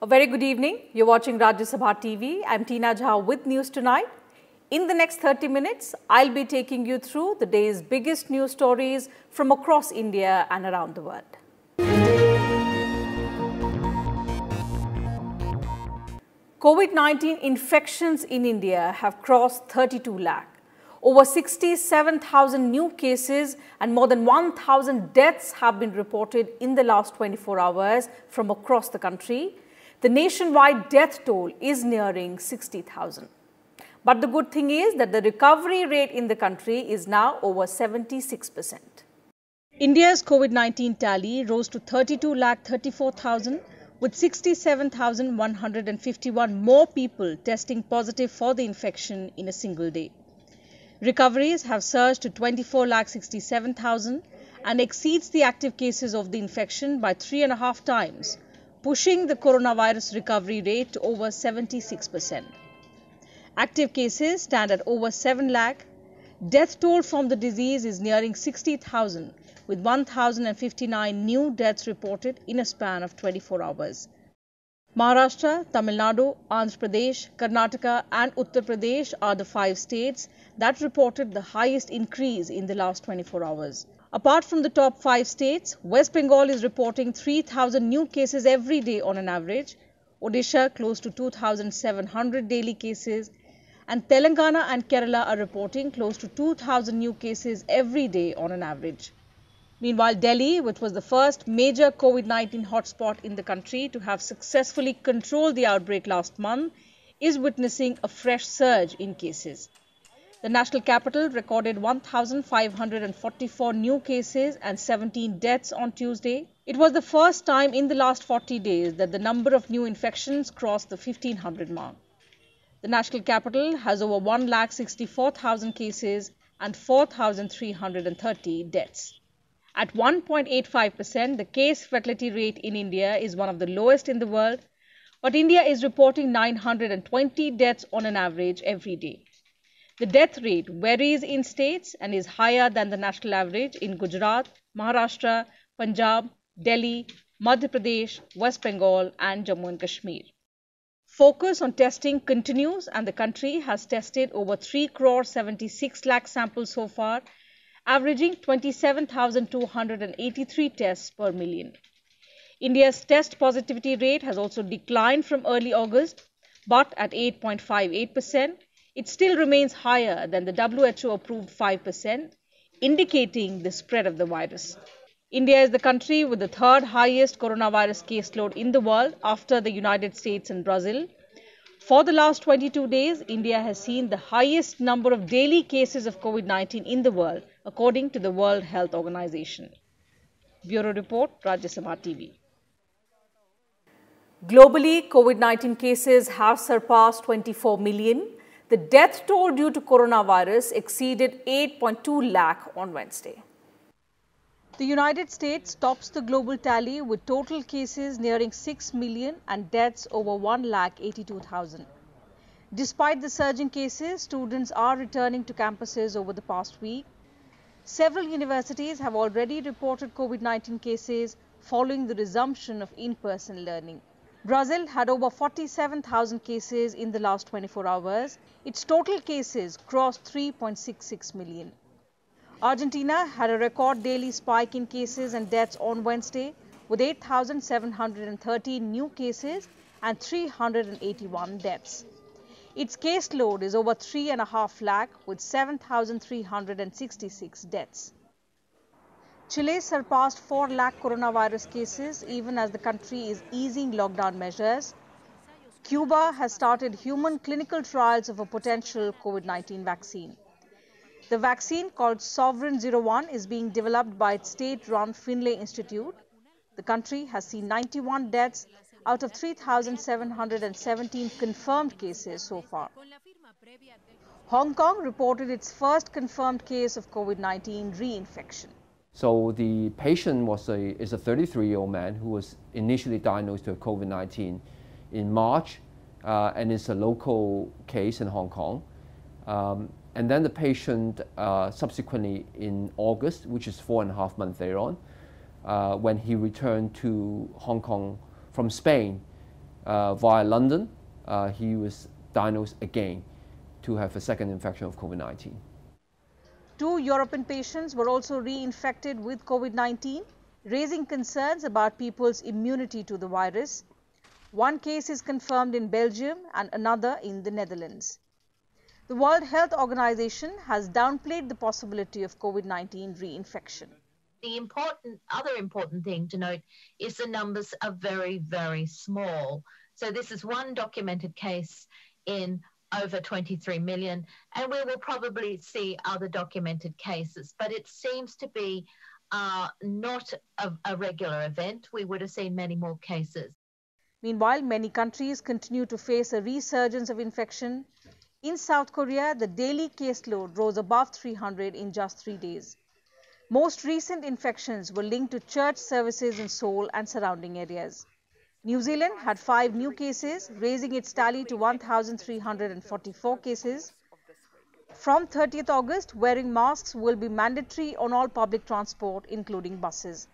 A very good evening. You're watching Rajya Sabha TV. I'm Tina Jha with News Tonight. In the next 30 minutes, I'll be taking you through the day's biggest news stories from across India and around the world. COVID-19 infections in India have crossed 32 lakh. Over 67,000 new cases and more than 1,000 deaths have been reported in the last 24 hours from across the country. The nationwide death toll is nearing 60,000. But the good thing is that the recovery rate in the country is now over 76%. India's COVID-19 tally rose to 32,34,000 with 67,151 more people testing positive for the infection in a single day. Recoveries have surged to 24,67,000 and exceeds the active cases of the infection by 3.5 times, pushing the coronavirus recovery rate to over 76%. Active cases stand at over 7 lakh. Death toll from the disease is nearing 60,000 with 1,059 new deaths reported in a span of 24 hours. Maharashtra, Tamil Nadu, Andhra Pradesh, Karnataka and Uttar Pradesh are the 5 states that reported the highest increase in the last 24 hours. Apart from the top 5 states, West Bengal is reporting 3,000 new cases every day on an average, Odisha close to 2,700 daily cases, and Telangana and Kerala are reporting close to 2,000 new cases every day on an average. Meanwhile, Delhi, which was the first major COVID-19 hotspot in the country to have successfully controlled the outbreak last month, is witnessing a fresh surge in cases. The national capital recorded 1,544 new cases and 17 deaths on Tuesday. It was the first time in the last 40 days that the number of new infections crossed the 1,500 mark. The national capital has over 1,64,000 cases and 4,330 deaths. At 1.85%, the case fatality rate in India is one of the lowest in the world, but India is reporting 920 deaths on an average every day. The death rate varies in states and is higher than the national average in Gujarat, Maharashtra, Punjab, Delhi, Madhya Pradesh, West Bengal and Jammu and Kashmir. Focus on testing continues and the country has tested over 3,76 lakh samples so far, averaging 27,283 tests per million. India's test positivity rate has also declined from early August, but at 8.58%, it still remains higher than the WHO approved 5%, indicating the spread of the virus. India is the country with the third highest coronavirus caseload in the world after the United States and Brazil. For the last 22 days, India has seen the highest number of daily cases of COVID-19 in the world, according to the World Health Organization. Bureau Report, Rajya Sabha TV. Globally, COVID-19 cases have surpassed 24 million. The death toll due to coronavirus exceeded 8.2 lakh on Wednesday. The United States tops the global tally with total cases nearing 6 million and deaths over 1,82,000. Despite the surging cases, students are returning to campuses over the past week. Several universities have already reported COVID-19 cases following the resumption of in-person learning. Brazil had over 47,000 cases in the last 24 hours. Its total cases crossed 3.66 million. Argentina had a record daily spike in cases and deaths on Wednesday with 8,713 new cases and 381 deaths. Its caseload is over 3.5 lakh with 7,366 deaths. Chile surpassed 4 lakh coronavirus cases even as the country is easing lockdown measures. Cuba has started human clinical trials of a potential COVID-19 vaccine. The vaccine, called Sovereign 01, is being developed by its state-run Finlay Institute. The country has seen 91 deaths out of 3,717 confirmed cases so far. Hong Kong reported its first confirmed case of COVID-19 reinfection. So the patient is a 33-year-old man who was initially diagnosed with COVID-19 in March, and it's a local case in Hong Kong. And then the patient subsequently in August, which is 4.5 months later on, when he returned to Hong Kong from Spain, via London, he was diagnosed again to have a second infection of COVID-19. 2 European patients were also reinfected with COVID-19, raising concerns about people's immunity to the virus. One case is confirmed in Belgium and another in the Netherlands. The World Health Organization has downplayed the possibility of COVID-19 reinfection. The other important thing to note is the numbers are very, very small. So this is one documented case in over 23 million, and we will probably see other documented cases, but it seems to be not a regular event. We would have seen many more cases. Meanwhile, many countries continue to face a resurgence of infection. In South Korea, the daily caseload rose above 300 in just 3 days. Most recent infections were linked to church services in Seoul and surrounding areas. New Zealand had 5 new cases, raising its tally to 1,344 cases. From 30th August, wearing masks will be mandatory on all public transport, including buses.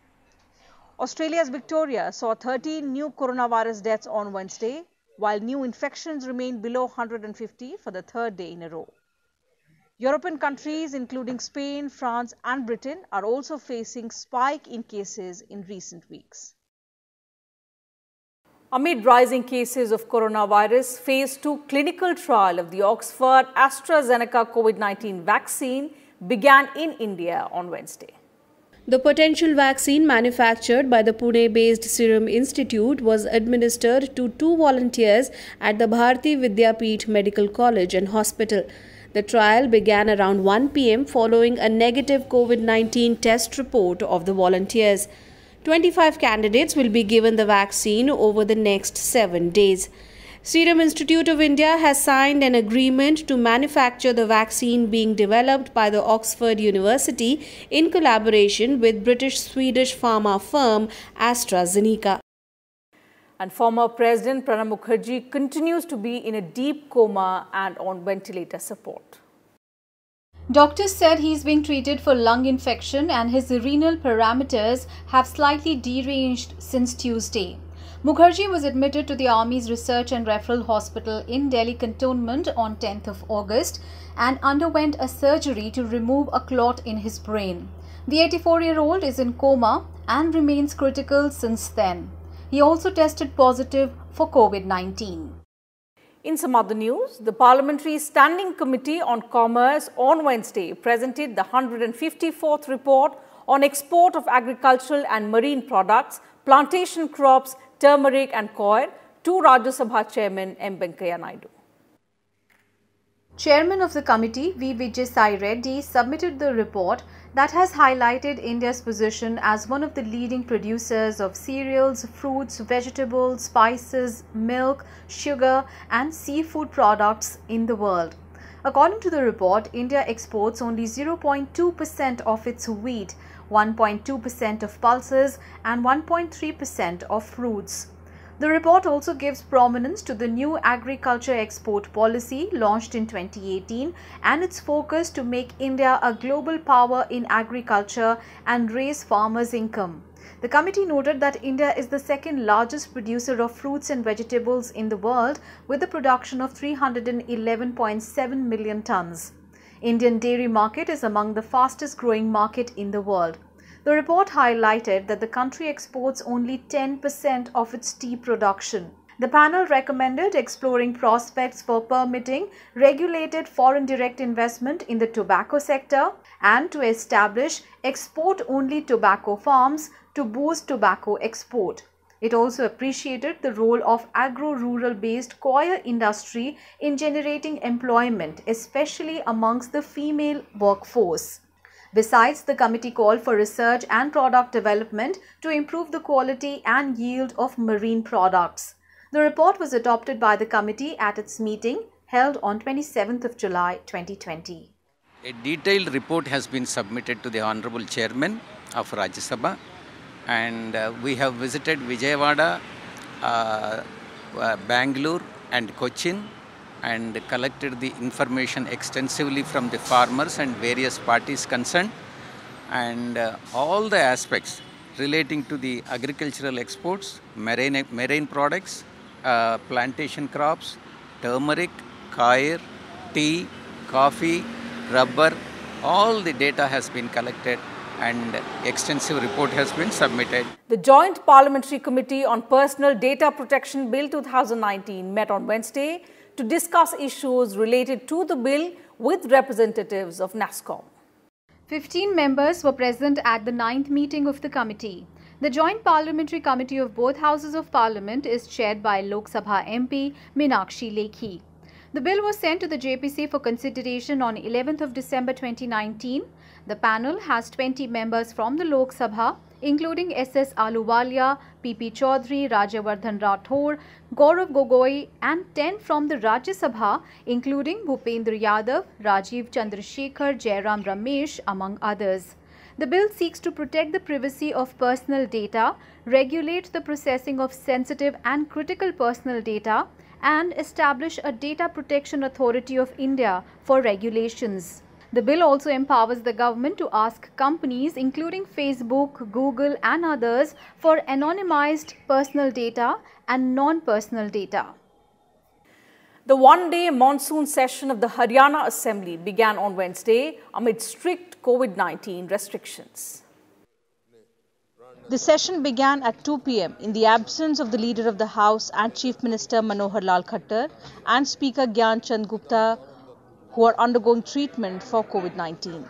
Australia's Victoria saw 13 new coronavirus deaths on Wednesday, while new infections remained below 150 for the 3rd day in a row. European countries, including Spain, France and Britain, are also facing spike in cases in recent weeks. Amid rising cases of coronavirus, phase 2 clinical trial of the Oxford AstraZeneca COVID-19 vaccine began in India on Wednesday. The potential vaccine manufactured by the Pune-based Serum Institute was administered to 2 volunteers at the Bharati Vidyapeeth Medical College and Hospital. The trial began around 1 p.m. following a negative COVID-19 test report of the volunteers. 25 candidates will be given the vaccine over the next 7 days. Serum Institute of India has signed an agreement to manufacture the vaccine being developed by the Oxford University in collaboration with British-Swedish pharma firm AstraZeneca. And former President Pranab Mukherjee continues to be in a deep coma and on ventilator support. Doctors said he is being treated for lung infection and his renal parameters have slightly deranged since Tuesday. Mukherjee was admitted to the Army's Research and Referral Hospital in Delhi Cantonment on 10th of August and underwent a surgery to remove a clot in his brain. The 84-year-old is in coma and remains critical since then. He also tested positive for COVID-19. In some other news, the Parliamentary Standing Committee on Commerce on Wednesday presented the 154th report on export of agricultural and marine products, plantation crops, turmeric and coir to Rajya Sabha Chairman M. Venkaiah Naidu. Chairman of the committee, V. Vijay Sai Reddy, submitted the report that has highlighted India's position as one of the leading producers of cereals, fruits, vegetables, spices, milk, sugar and seafood products in the world. According to the report, India exports only 0.2% of its wheat, 1.2% of pulses and 1.3% of fruits. The report also gives prominence to the new agriculture export policy launched in 2018 and its focus to make India a global power in agriculture and raise farmers' income. The committee noted that India is the second largest producer of fruits and vegetables in the world with a production of 311.7 million tons. Indian dairy market is among the fastest growing market in the world. The report highlighted that the country exports only 10% of its tea production. The panel recommended exploring prospects for permitting regulated foreign direct investment in the tobacco sector and to establish export-only tobacco farms to boost tobacco export. It also appreciated the role of agro-rural based coir industry in generating employment, especially amongst the female workforce. Besides, the committee called for research and product development to improve the quality and yield of marine products. The report was adopted by the committee at its meeting held on 27th of July 2020. A detailed report has been submitted to the Honorable Chairman of Rajya Sabha, and we have visited Vijayawada, Bangalore and Cochin and collected the information extensively from the farmers and various parties concerned, and all the aspects relating to the agricultural exports, marine products plantation crops, turmeric, coir, tea, coffee, rubber. All the data has been collected and extensive report has been submitted. The Joint Parliamentary Committee on Personal Data Protection Bill 2019 met on Wednesday to discuss issues related to the bill with representatives of NASSCOM. 15 members were present at the 9th meeting of the committee. The Joint Parliamentary Committee of both Houses of Parliament is chaired by Lok Sabha MP Meenakshi Lekhi. The bill was sent to the JPC for consideration on 11th of December 2019. The panel has 20 members from the Lok Sabha, including SS Ahluwalia, PP Chaudhary, Rajya Rathore, Gaurav Gogoi and 10 from the Rajya Sabha, including Bhupendra Yadav, Rajiv Chandrasekhar, Jairam Ramesh, among others. The bill seeks to protect the privacy of personal data, regulate the processing of sensitive and critical personal data, and establish a Data Protection Authority of India for regulations. The bill also empowers the government to ask companies, including Facebook, Google and others, for anonymized personal data and non-personal data. The one-day monsoon session of the Haryana Assembly began on Wednesday amid strict COVID-19 restrictions. The session began at 2 p.m. in the absence of the Leader of the House and Chief Minister Manohar Lal Khattar and Speaker Gyan Chand Gupta, who are undergoing treatment for COVID-19.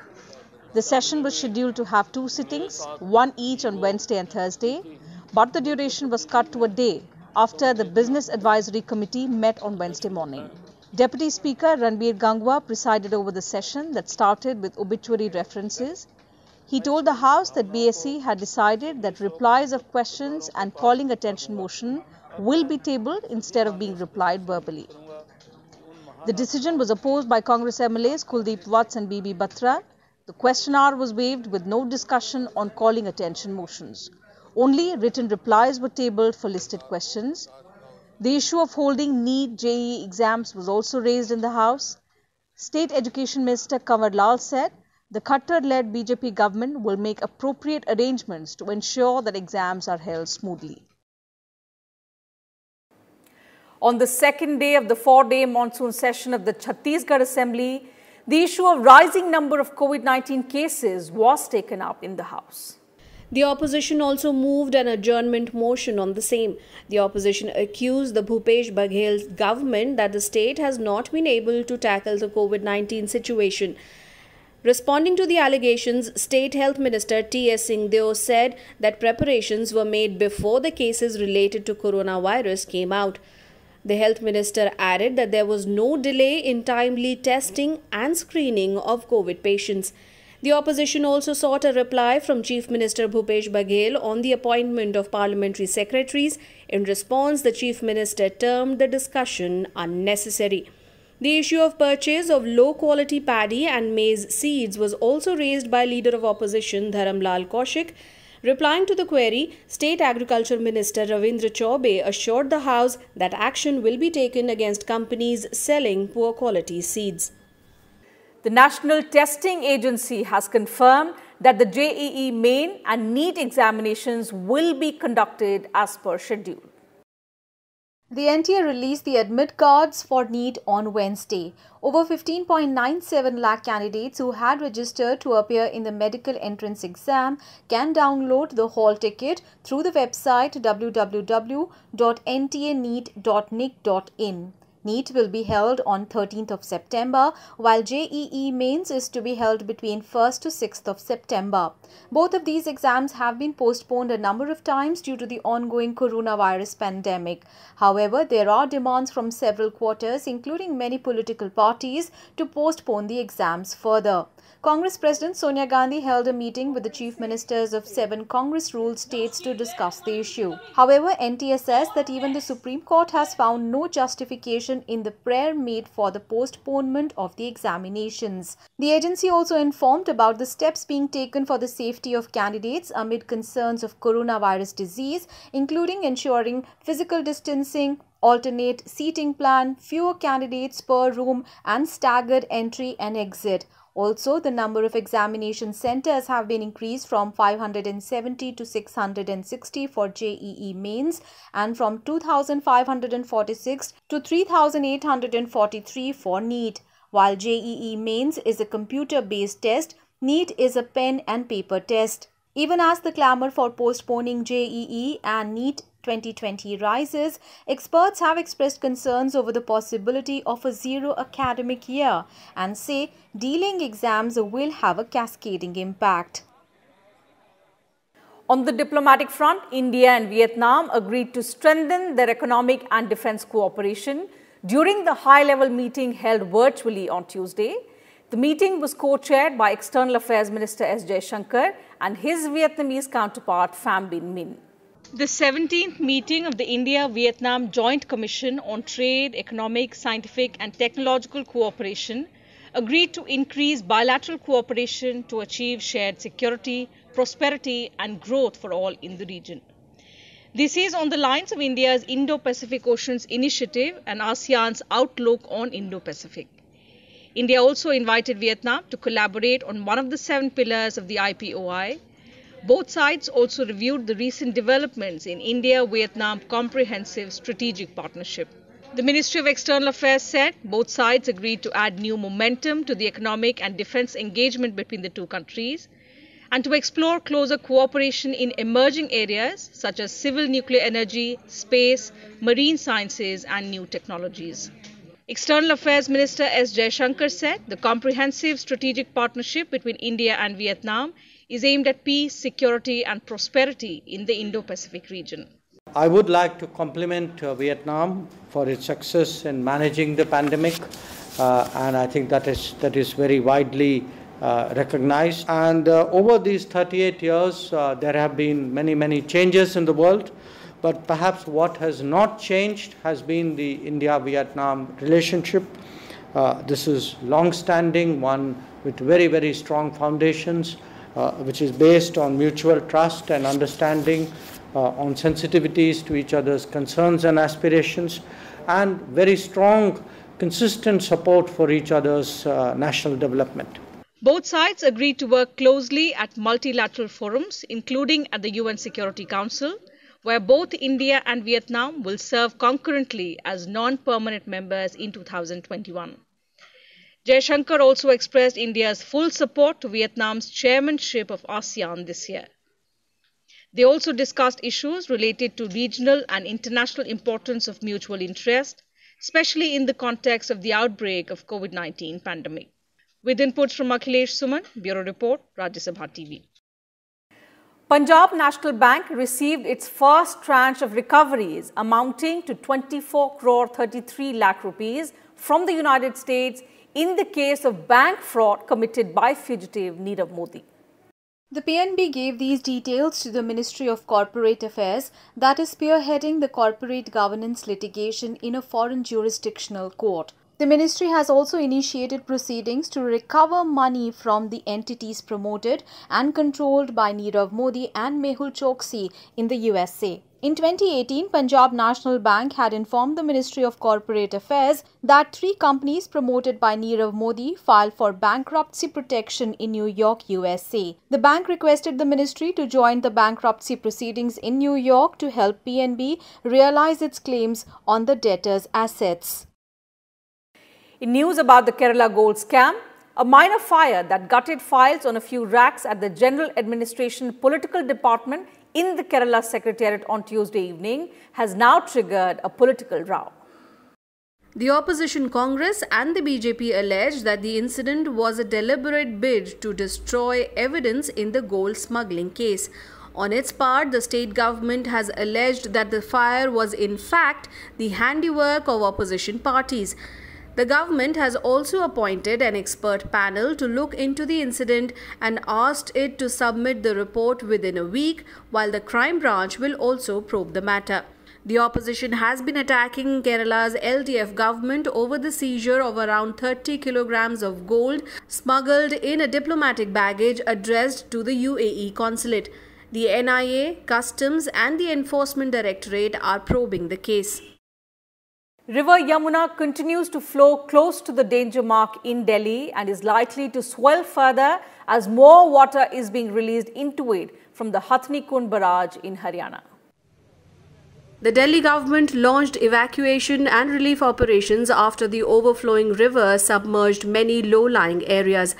The session was scheduled to have 2 sittings, one each on Wednesday and Thursday, but the duration was cut to a day after the Business Advisory Committee met on Wednesday morning. Deputy Speaker Ranbir Gangwa presided over the session that started with obituary references. He told the House that BSE had decided that replies of questions and calling attention motion will be tabled instead of being replied verbally. The decision was opposed by Congress MLAs Kuldeep Vats and BB Batra. The question hour was waived with no discussion on calling attention motions. Only written replies were tabled for listed questions. The issue of holding NEET JEE exams was also raised in the House. State Education Minister Kanwar Lal said the Khattar-led BJP government will make appropriate arrangements to ensure that exams are held smoothly. On the second day of the 4-day monsoon session of the Chhattisgarh Assembly, the issue of rising number of COVID-19 cases was taken up in the House. The opposition also moved an adjournment motion on the same. The opposition accused the Bhupesh Baghel's government that the state has not been able to tackle the COVID-19 situation. Responding to the allegations, State Health Minister T.S. Singhdeo said that preparations were made before the cases related to coronavirus came out. The Health Minister added that there was no delay in timely testing and screening of COVID patients. The opposition also sought a reply from Chief Minister Bhupesh Baghel on the appointment of parliamentary secretaries. In response, the Chief Minister termed the discussion unnecessary. The issue of purchase of low-quality paddy and maize seeds was also raised by Leader of Opposition Dharamlal Kaushik. Replying to the query, State Agriculture Minister Ravindra Chaubey assured the House that action will be taken against companies selling poor-quality seeds. The National Testing Agency has confirmed that the JEE main and NEET examinations will be conducted as per schedule. The NTA released the admit cards for NEET on Wednesday. Over 15.97 lakh candidates who had registered to appear in the medical entrance exam can download the hall ticket through the website www.ntaneet.nic.in. NEET will be held on 13th of September, while JEE Mains is to be held between 1st to 6th of September. Both of these exams have been postponed a number of times due to the ongoing coronavirus pandemic. However, there are demands from several quarters, including many political parties, to postpone the exams further. Congress President Sonia Gandhi held a meeting with the chief ministers of 7 Congress-ruled states to discuss the issue. However, NTA says that even the Supreme Court has found no justification in the prayer made for the postponement of the examinations. The agency also informed about the steps being taken for the safety of candidates amid concerns of coronavirus disease, including ensuring physical distancing, alternate seating plan, fewer candidates per room, and staggered entry and exit. Also, the number of examination centers have been increased from 570 to 660 for JEE mains and from 2,546 to 3,843 for NEET. While JEE mains is a computer-based test, NEET is a pen and paper test. Even as the clamour for postponing JEE and NEET 2020 rises, experts have expressed concerns over the possibility of a zero academic year and say delaying exams will have a cascading impact. On the diplomatic front, India and Vietnam agreed to strengthen their economic and defense cooperation during the high-level meeting held virtually on Tuesday. The meeting was co-chaired by External Affairs Minister S. Jaishankar and his Vietnamese counterpart Pham Binh Minh. The 17th meeting of the India-Vietnam Joint Commission on Trade, Economic, Scientific and Technological Cooperation agreed to increase bilateral cooperation to achieve shared security, prosperity and growth for all in the region. This is on the lines of India's Indo-Pacific Oceans Initiative and ASEAN's outlook on Indo-Pacific. India also invited Vietnam to collaborate on one of the 7 pillars of the IPOI. Both sides also reviewed the recent developments in India-Vietnam Comprehensive Strategic Partnership. The Ministry of External Affairs said both sides agreed to add new momentum to the economic and defense engagement between the two countries and to explore closer cooperation in emerging areas such as civil nuclear energy, space, marine sciences and new technologies. External Affairs Minister S. Jaishankar said the comprehensive strategic partnership between India and Vietnam is aimed at peace, security and prosperity in the Indo-Pacific region. I would like to compliment Vietnam for its success in managing the pandemic and I think that is very widely recognized. And over these 38 years there have been many changes in the world, but perhaps what has not changed has been the India-Vietnam relationship. This is long-standing, one with very strong foundations, which is based on mutual trust and understanding, on sensitivities to each other's concerns and aspirations, and very strong, consistent support for each other's national development. Both sides agreed to work closely at multilateral forums, including at the UN Security Council, where both India and Vietnam will serve concurrently as non-permanent members in 2021. Jaishankar also expressed India's full support to Vietnam's chairmanship of ASEAN this year. They also discussed issues related to regional and international importance of mutual interest, especially in the context of the outbreak of COVID-19 pandemic. With inputs from Akhilesh Suman, Bureau Report, Rajya Sabha TV. Punjab National Bank received its first tranche of recoveries amounting to 24 crore 33 lakh rupees from the United States in the case of bank fraud committed by fugitive Nirav Modi. The PNB gave these details to the Ministry of Corporate Affairs that is spearheading the corporate governance litigation in a foreign jurisdictional court. The ministry has also initiated proceedings to recover money from the entities promoted and controlled by Nirav Modi and Mehul Choksi in the USA. In 2018, Punjab National Bank had informed the Ministry of Corporate Affairs that 3 companies promoted by Nirav Modi filed for bankruptcy protection in New York, USA. The bank requested the ministry to join the bankruptcy proceedings in New York to help PNB realize its claims on the debtors' assets. In news about the Kerala gold scam, a minor fire that gutted files on a few racks at the General Administration Political Department in the Kerala Secretariat on Tuesday evening has now triggered a political row. The opposition Congress and the BJP alleged that the incident was a deliberate bid to destroy evidence in the gold smuggling case. On its part, the state government has alleged that the fire was in fact the handiwork of opposition parties. The government has also appointed an expert panel to look into the incident and asked it to submit the report within a week, while the crime branch will also probe the matter. The opposition has been attacking Kerala's LDF government over the seizure of around 30 kilograms of gold smuggled in a diplomatic baggage addressed to the UAE consulate. The NIA, Customs and the Enforcement Directorate are probing the case. River Yamuna continues to flow close to the danger mark in Delhi and is likely to swell further as more water is being released into it from the Hathni Kund barrage in Haryana. The Delhi government launched evacuation and relief operations after the overflowing river submerged many low-lying areas.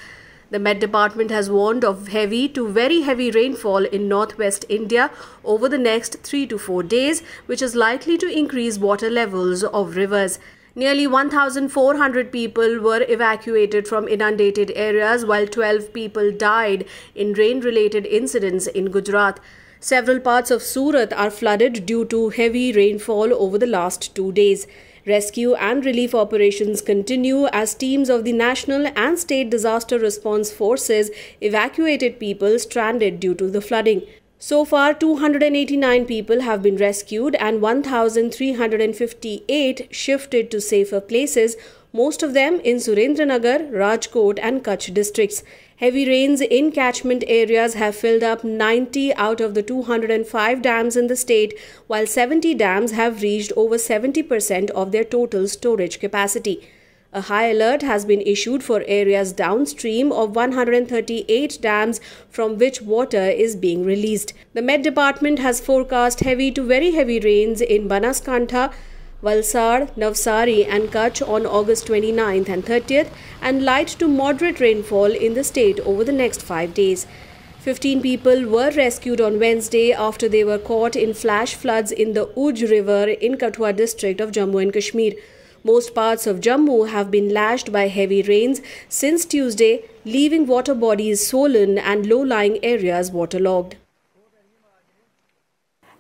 The Met Department has warned of heavy to very heavy rainfall in northwest India over the next 3 to 4 days, which is likely to increase water levels of rivers. Nearly 1,400 people were evacuated from inundated areas, while 12 people died in rain-related incidents in Gujarat. Several parts of Surat are flooded due to heavy rainfall over the last 2 days. Rescue and relief operations continue as teams of the national and state disaster response forces evacuated people stranded due to the flooding. So far, 289 people have been rescued and 1,358 shifted to safer places, most of them in Surendranagar, Rajkot and Kutch districts. Heavy rains in catchment areas have filled up 90 out of the 205 dams in the state, while 70 dams have reached over 70% of their total storage capacity. A high alert has been issued for areas downstream of 138 dams from which water is being released. The Met Department has forecast heavy to very heavy rains in Banaskantha, Valsad, Navsari and Kutch on August 29th and 30th and light to moderate rainfall in the state over the next 5 days. 15 people were rescued on Wednesday after they were caught in flash floods in the Uj River in Kathua district of Jammu and Kashmir. Most parts of Jammu have been lashed by heavy rains since Tuesday, leaving water bodies swollen and low-lying areas waterlogged.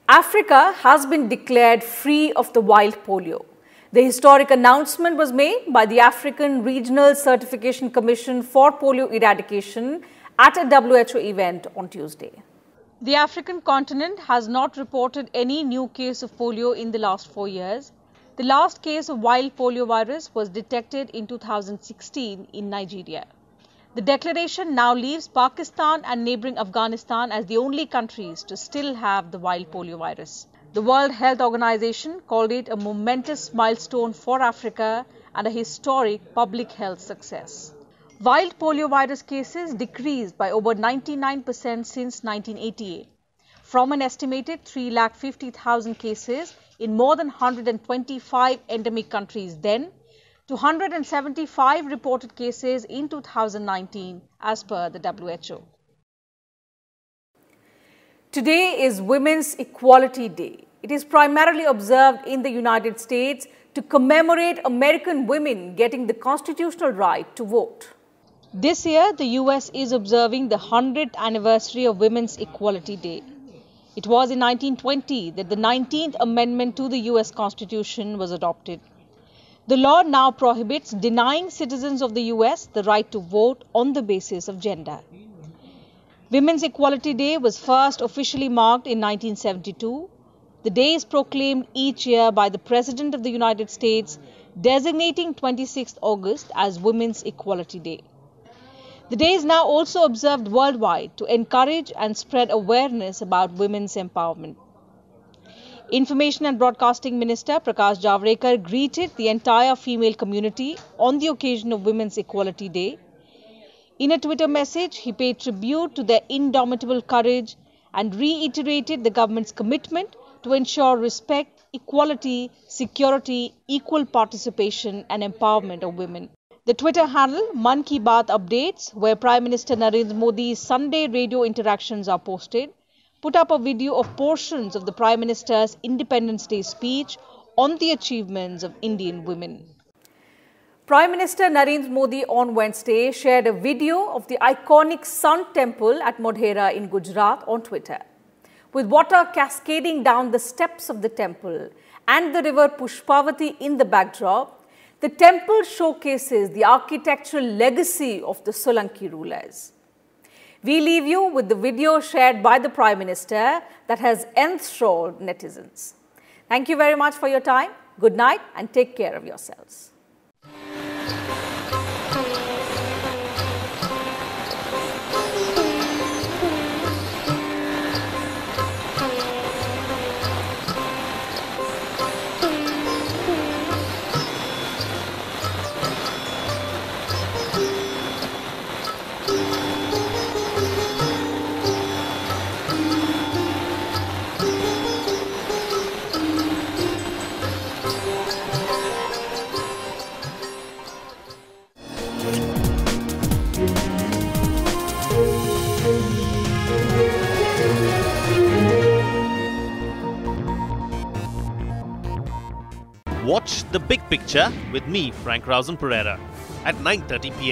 Africa has been declared free of the wild polio. The historic announcement was made by the African Regional Certification Commission for Polio Eradication at a WHO event on Tuesday. The African continent has not reported any new case of polio in the last 4 years. The last case of wild polio virus was detected in 2016 in Nigeria. The declaration now leaves Pakistan and neighbouring Afghanistan as the only countries to still have the wild polio virus. The World Health Organization called it a momentous milestone for Africa and a historic public health success. Wild polio virus cases decreased by over 99% since 1988, from an estimated 350,000 cases in more than 125 endemic countries then, to 175 reported cases in 2019 as per the WHO. Today is Women's Equality Day. It is primarily observed in the United States to commemorate American women getting the constitutional right to vote. This year, the US is observing the 100th anniversary of Women's Equality Day. It was in 1920 that the 19th Amendment to the US Constitution was adopted. The law now prohibits denying citizens of the US the right to vote on the basis of gender. Women's Equality Day was first officially marked in 1972. The day is proclaimed each year by the President of the United States, designating 26th August as Women's Equality Day. The day is now also observed worldwide to encourage and spread awareness about women's empowerment. Information and Broadcasting Minister Prakash Javadekar greeted the entire female community on the occasion of Women's Equality Day. In a Twitter message, he paid tribute to their indomitable courage and reiterated the government's commitment to ensure respect, equality, security, equal participation and empowerment of women. The Twitter handle Man Ki Baat Updates, where Prime Minister Narendra Modi's Sunday radio interactions are posted, put up a video of portions of the Prime Minister's Independence Day speech on the achievements of Indian women. Prime Minister Narendra Modi on Wednesday shared a video of the iconic Sun Temple at Modhera in Gujarat on Twitter. With water cascading down the steps of the temple and the river Pushpavati in the backdrop, the temple showcases the architectural legacy of the Solanki rulers. We leave you with the video shared by the Prime Minister that has enthralled netizens. Thank you very much for your time. Good night and take care of yourselves. Watch The Big Picture with me, Frank Rausen Pereira, at 9:30 p.m.